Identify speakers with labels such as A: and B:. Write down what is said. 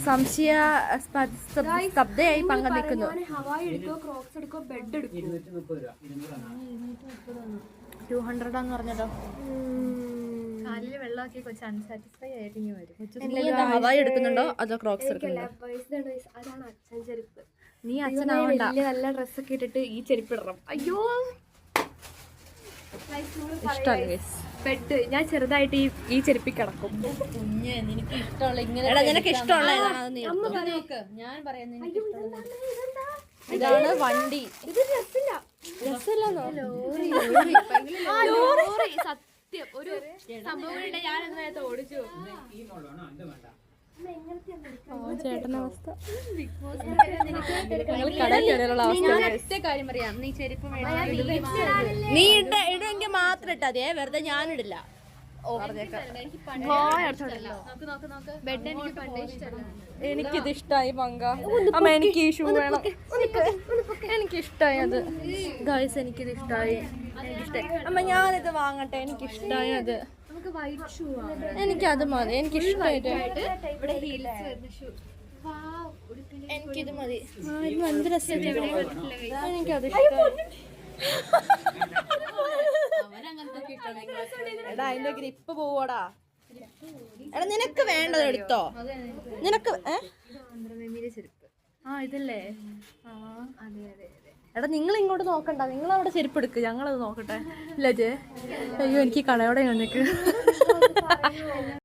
A: സംശയ സ്തബ്ധയായി പങ്കെടുക്കുന്നു. 200 പറഞ്ഞല്ലോ.
B: കാലില് വെള്ളമൊക്കെ കൊച്ചു അൺസാറ്റിസ്ഫൈ ആയിട്ട് ഇങ്ങനെ വരും.
A: ഹവായി എടുക്കുന്നുണ്ടോ അതോ ക്രോക്സ് എടുക്കുന്നുണ്ടോ?
B: അതാണ് അച്ഛൻ ചെരുപ്പ്.
A: നീ അച്ഛനാവണ്ട.
B: നല്ല ഡ്രസ്സൊക്കെ ഇട്ടിട്ട് ഈ ചെരുപ്പ് ഇടണം. അയ്യോ പെട്ട് ഞാൻ ചെറുതായിട്ട് ഈ ചെരുപ്പി കിടക്കും.
A: നിനക്ക് ഇഷ്ടമുള്ള
B: ഞാൻ പറയുന്നത്
A: ഇതാണ് വണ്ടി.
B: ഇത് രസില്ല ലോറി സത്യം ഒരു സംഭവം ഞാൻ അതിനകത്ത് ഓടിച്ചു.
A: ചേട്ടനവസ്ഥ
B: കാര്യം പറയാം. നീ ചെരുപ്പ്
A: നീ ഇടുമെങ്കിൽ മാത്രം ഇട്ടാ മതിയേ, വെറുതെ ഞാനിടില്ല. എനിക്കിത് ഇഷ്ടായി പങ്ക. അമ്മ എനിക്ക് ഈ ഷൂ വേണം. എനിക്കിഷ്ടായി അത് ഗൈസ്. എനിക്കിത് ഇഷ്ടായി. അമ്മ ഞാനിത് വാങ്ങട്ടെ. എനിക്കിഷ്ടായി അത്. എനിക്കത് മതി. എനിക്കിഷ്ടായിട്ട് എനിക്കിത് മതി. എന്ത് രസം. എനിക്കത് ഇഷ്ടമായി. എടാ അതിന്റെ ഗ്രിപ്പ് പോവോടാ. എടാ നിനക്ക് വേണ്ടത് എടുത്തോ. നിനക്ക് ഇതല്ലേ. എടാ നിങ്ങൾ ഇങ്ങോട്ട് നോക്കണ്ട. നിങ്ങൾ അവിടെ ചെരുപ്പ് എടുക്ക്. ഞങ്ങളത് നോക്കട്ടെ. ഇല്ലേ? അയ്യോ എനിക്ക് കടയോടെ നിനക്ക്